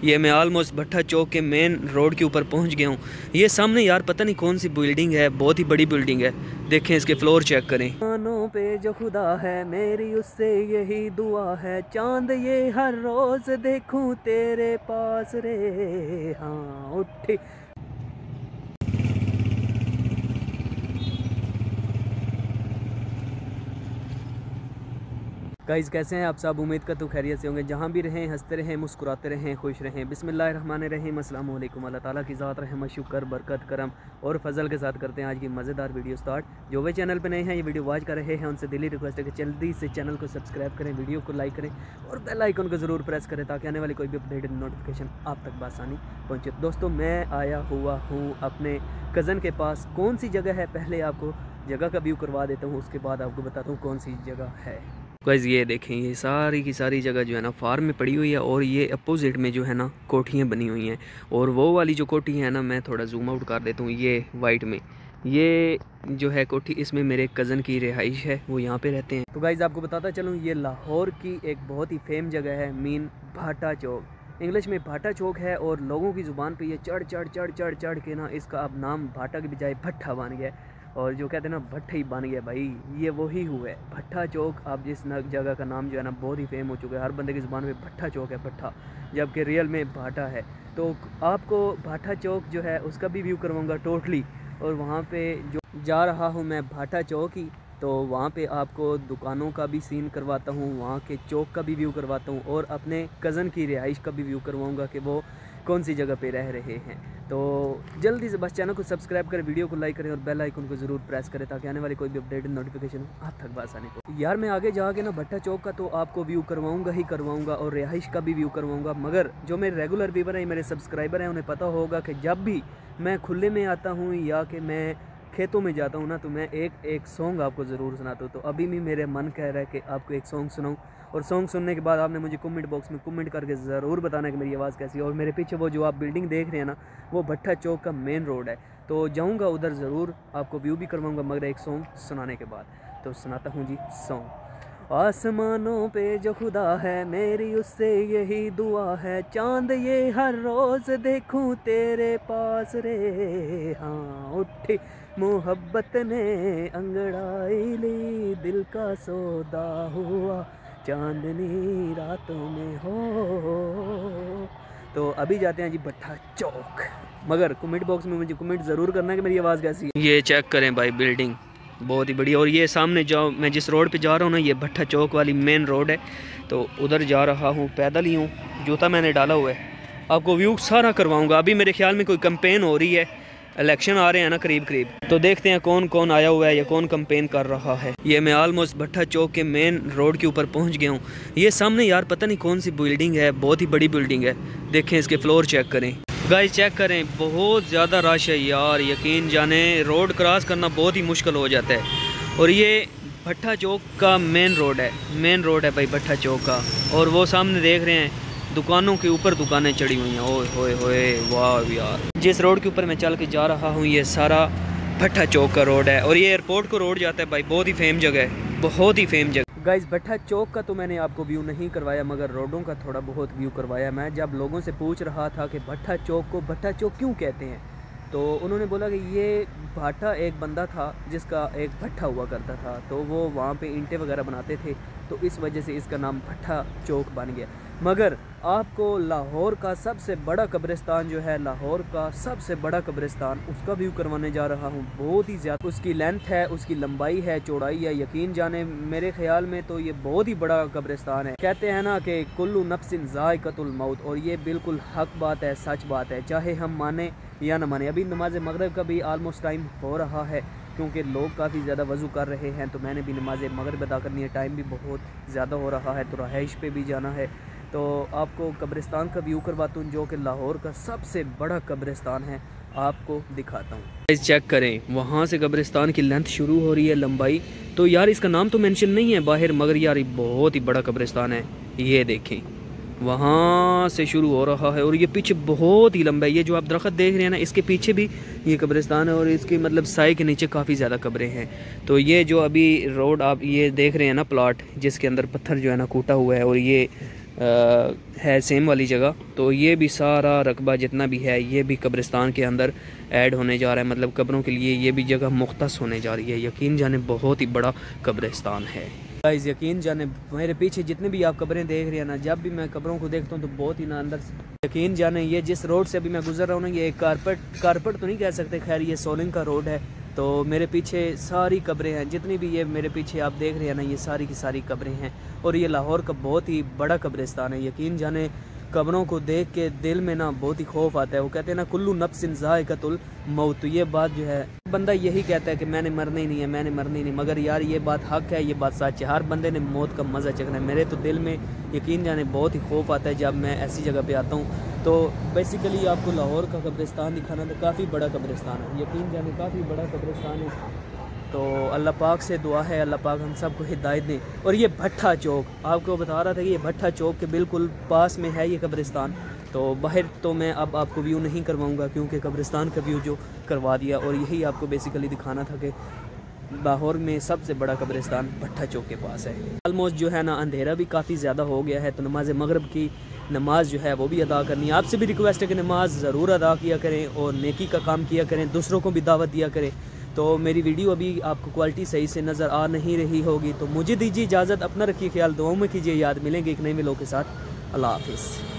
ये मैं ऑलमोस्ट भट्टा चौक के मेन रोड के ऊपर पहुंच गया हूँ। ये सामने यार पता नहीं कौन सी बिल्डिंग है, बहुत ही बड़ी बिल्डिंग है। देखें इसके फ्लोर चेक करें। कानों पे जो खुदा है मेरी उससे यही दुआ है, चांद ये हर रोज देखूं तेरे पास रे। हाँ उठी गाइस, कैसे हैं आप सब? उम्मीद का तो खैरियत से होंगे। जहाँ भी रहें हंसते रहें, मुस्कुराते रहें, खुश रहें। बिस्मिल्लाहिर्रहमानिर्रहीम। अस्सलाम वालेकुम। अल्लाह ताला की ज़ात रहम शुक्र बरकत करम और फजल के साथ करते हैं आज की मज़ेदार वीडियो स्टार्ट। जो वे चैनल पे नए हैं, ये वीडियो वॉच कर रहे हैं, उनसे दिली रिक्वेस्ट है कि जल्दी से चैनल को सब्सक्राइब करें, वीडियो को लाइक करें और बेल आइकन को ज़रूर प्रेस करें ताकि आने वाली कोई भी अपडेटेड नोटिफिकेशन आप तक बआसानी पहुँचे। दोस्तों, मैं आया हुआ हूँ अपने कज़न के पास। कौन सी जगह है, पहले आपको जगह का व्यू करवा देता हूँ, उसके बाद आपको बताता हूँ कौन सी जगह है। गाइस ये देखें, ये सारी की सारी जगह जो है ना फार्म में पड़ी हुई है और ये अपोजिट में जो है ना कोठियाँ बनी हुई हैं। और वो वाली जो कोठी है ना, मैं थोड़ा जूम आउट कर देता हूँ। ये वाइट में ये जो है कोठी, इसमें मेरे कज़न की रिहाइश है, वो यहाँ पे रहते हैं। तो गाइस आपको बताता चलूँ, ये लाहौर की एक बहुत ही फेम जगह है, मीन भाटा चौक। इंग्लिश में भाटा चौक है और लोगों की ज़ुबान पे ये चढ़ चढ़ चढ़ चढ़ चढ़ के ना इसका अब नाम भाटा के बजाय भट्ठा बन गया है। और जो कहते हैं ना भट्ठा ही बन गया भाई, ये वही हुआ है भट्ठा चौक। अब जिस जगह का नाम जो है ना बहुत ही फेम हो चुका है, हर बंदे की ज़ुबान में भट्ठा चौक है, भट्ठा, जबकि रियल में भाटा है। तो आपको भाटा चौक जो है उसका भी व्यू करवाऊँगा टोटली। और वहाँ पे जो जा रहा हूँ मैं भाटा चौक ही, तो वहाँ पे आपको दुकानों का भी सीन करवाता हूँ, वहाँ के चौक का भी व्यू करवाता हूँ और अपने कज़न की रिहाइश का भी व्यू करवाऊँगा कि वो कौन सी जगह पे रह रहे हैं। तो जल्दी से बस चैनल को सब्सक्राइब करें, वीडियो को लाइक करें और बेल आइकन को ज़रूर प्रेस करें ताकि आने वाली कोई भी अपडेटेड नोटिफिकेशन आप तक बआसानी पहुंचे। यार मैं आगे जाके ना भट्टा चौक का तो आपको व्यू करवाऊँगा ही करवाऊँगा और रिहाइश का भी व्यू करवाऊँगा, मगर जो मेरे रेगुलर व्यूवर हैं, मेरे सब्सक्राइबर हैं, उन्हें पता होगा कि जब भी मैं खुले में आता हूँ या कि मैं खेतों में जाता हूँ ना, तो मैं एक सॉन्ग आपको ज़रूर सुनाता हूँ। तो अभी भी मेरे मन कह रहा है कि आपको एक सॉन्ग सुनाऊँ और सॉन्ग सुनने के बाद आपने मुझे कमेंट बॉक्स में कमेंट करके ज़रूर बताना है कि मेरी आवाज़ कैसी है। और मेरे पीछे वो जो आप बिल्डिंग देख रहे हैं ना, वो भट्टा चौक का मेन रोड है। तो जाऊँगा उधर ज़रूर, आपको व्यू भी करवाऊँगा, मगर एक सॉन्ग सुनाने के बाद। तो सुनाता हूँ जी सॉन्ग। आसमानों पे जो खुदा है मेरी उससे यही दुआ है, चांद ये हर रोज़ देखूं तेरे पास रे। हाँ उठी मोहब्बत ने अंगड़ाई ली, दिल का सौदा हुआ चांदनी रातों में हो। तो अभी जाते हैं जी भट्टा चौक, मगर कमेंट बॉक्स में मुझे कमेंट ज़रूर करना है कि मेरी आवाज़ कैसी है। ये चेक करें भाई, बिल्डिंग बहुत ही बड़ी। और ये सामने जो मैं जिस रोड पे जा रहा हूँ ना, ये भट्टा चौक वाली मेन रोड है। तो उधर जा रहा हूँ, पैदल ही हूँ, जूता मैंने डाला हुआ है। आपको व्यू सारा करवाऊँगा। अभी मेरे ख्याल में कोई कैंपेन हो रही है, इलेक्शन आ रहे हैं ना करीब करीब, तो देखते हैं कौन कौन आया हुआ है या कौन कैंपेन कर रहा है। ये मैं ऑलमोस्ट भट्टा चौक के मेन रोड के ऊपर पहुंच गया हूँ। ये सामने यार पता नहीं कौन सी बिल्डिंग है, बहुत ही बड़ी बिल्डिंग है। देखें इसके फ्लोर चेक करें गाइस, चेक करें, बहुत ज़्यादा रश है यार। यकीन जाने रोड क्रॉस करना बहुत ही मुश्किल हो जाता है। और ये भट्टा चौक का मेन रोड है, मेन रोड है भाई भट्टा चौक का। और वो सामने देख रहे हैं दुकानों के ऊपर दुकानें चढ़ी हुई हैं। ओए होए होए वाह यार। जिस रोड के ऊपर मैं चल के जा रहा हूँ, ये सारा भट्टा चौक का रोड है और ये एयरपोर्ट को रोड जाता है भाई। बहुत ही फेम जगह है, बहुत ही फेम जगह। गाइस भट्टा चौक का तो मैंने आपको व्यू नहीं करवाया, मगर रोडों का थोड़ा बहुत व्यू करवाया। मैं जब लोगों से पूछ रहा था कि भट्टा चौक को भट्टा चौक क्यों कहते हैं, तो उन्होंने बोला कि ये भाटा एक बंदा था जिसका एक भट्ठा हुआ करता था, तो वो वहाँ पे ईंटें वगैरह बनाते थे, तो इस वजह से इसका नाम भट्टा चौक बन गया। मगर आपको लाहौर का सबसे बड़ा कब्रिस्तान जो है, लाहौर का सबसे बड़ा कब्रिस्तान, उसका व्यू करवाने जा रहा हूँ। बहुत ही ज़्यादा उसकी लेंथ है, उसकी लंबाई है, चौड़ाई है, यकीन जाने मेरे ख्याल में तो ये बहुत ही बड़ा कब्रिस्तान है। कहते हैं ना कि कुल्लु नफ्सिन ज़ाइक़तुल मौत, और ये बिल्कुल हक बात है, सच बात है, चाहे हम माने या न माने। अभी नमाज मगरिब का भी आलमोस्ट टाइम हो रहा है, क्योंकि लोग काफ़ी ज़्यादा वज़ू कर रहे हैं, तो मैंने भी नमाज मगरिब अदा करनी है। टाइम भी बहुत ज़्यादा हो रहा है, तो रहाइश पे भी जाना है। तो आपको कब्रिस्तान का व्यू करवाता हूँ, जो कि लाहौर का सबसे बड़ा कब्रिस्तान है, आपको दिखाता हूँ। चेक करें, वहाँ से कब्रिस्तान की लेंथ शुरू हो रही है, लंबाई। तो यार इसका नाम तो मेंशन नहीं है बाहर, मगर यार ये बहुत ही बड़ा कब्रिस्तान है। ये देखें, वहाँ से शुरू हो रहा है और ये पीछे बहुत ही लंबा है। ये जो आप दरख्त देख रहे हैं ना, इसके पीछे भी ये कब्रिस्तान है और इसके मतलब साए के नीचे काफ़ी ज़्यादा कब्रें हैं। तो ये जो अभी रोड आप ये देख रहे हैं ना, प्लॉट जिसके अंदर पत्थर जो है ना कूटा हुआ है, और ये है सेम वाली जगह। तो ये भी सारा रकबा जितना भी है ये भी कब्रिस्तान के अंदर ऐड होने जा रहा है, मतलब कब्रों के लिए ये भी जगह मुख्तस होने जा रही है। यकीन जाने बहुत ही बड़ा कब्रिस्तान है गाइस, यकीन जाने मेरे पीछे जितने भी आप कब्रें देख रहे हैं ना, जब भी मैं कब्रों को देखता हूँ तो बहुत ही ना अंदर से यकीन जाने, ये जिस रोड से अभी मैं गुजर रहा हूँ ना, ये एक कारपेट तो नहीं कह सकते, खैर ये सोलिंग का रोड है। तो मेरे पीछे सारी कब्रें हैं, जितनी भी ये मेरे पीछे आप देख रहे हैं ना, ये सारी की सारी कब्रें हैं। और ये लाहौर का बहुत ही बड़ा कब्रिस्तान है। यकीन जाने कब्रों को देख के दिल में ना बहुत ही खौफ आता है। वो कहते हैं ना कुल्लू नफ्सिन ज़ाइक़तुल मौत, तो ये बात जो है बंदा यही कहता है कि मैंने मरना ही नहीं है, मैंने मरना ही नहीं, मगर यार ये बात हक है, ये बात सच है। हर बंदे ने मौत का मज़ा चखना है। मेरे तो दिल में यकीन जाने बहुत ही खौफ आता है जब मैं ऐसी जगह पे आता हूँ। तो बेसिकली आपको लाहौर का कब्रिस्तान दिखाना, तो काफ़ी बड़ा कब्रिस्तान है, यकीन जाने काफ़ी बड़ा कब्रिस्तान है। तो अल्लाह पाक से दुआ है अल्लाह पाक हम सबको हिदायत दें। और ये भट्ठा चौक आपको बता रहा था कि ये भट्ठा चौक के बिल्कुल पास में है ये कब्रिस्तान। तो बाहर तो मैं अब आपको व्यू नहीं करवाऊंगा क्योंकि कब्रिस्तान का व्यू जो करवा दिया, और यही आपको बेसिकली दिखाना था कि लाहौर में सबसे बड़ा कब्रिस्तान भट्ठा चौक के पास है। ऑलमोस्ट जो है ना अंधेरा भी काफ़ी ज़्यादा हो गया है, तो नमाज मगरिब की नमाज जो है वो भी अदा करनी है। आपसे भी रिक्वेस्ट है कि नमाज ज़रूर अदा किया करें और नेकी का काम किया करें, दूसरों को भी दावत दिया करें। तो मेरी वीडियो अभी आपको क्वालिटी सही से नज़र आ नहीं रही होगी तो मुझे दीजिए इजाज़त, अपना रखिए ख्याल, दुआओं में कीजिए याद। मिलेंगे एक नए व्लॉग के साथ। अल्लाह हाफिज़।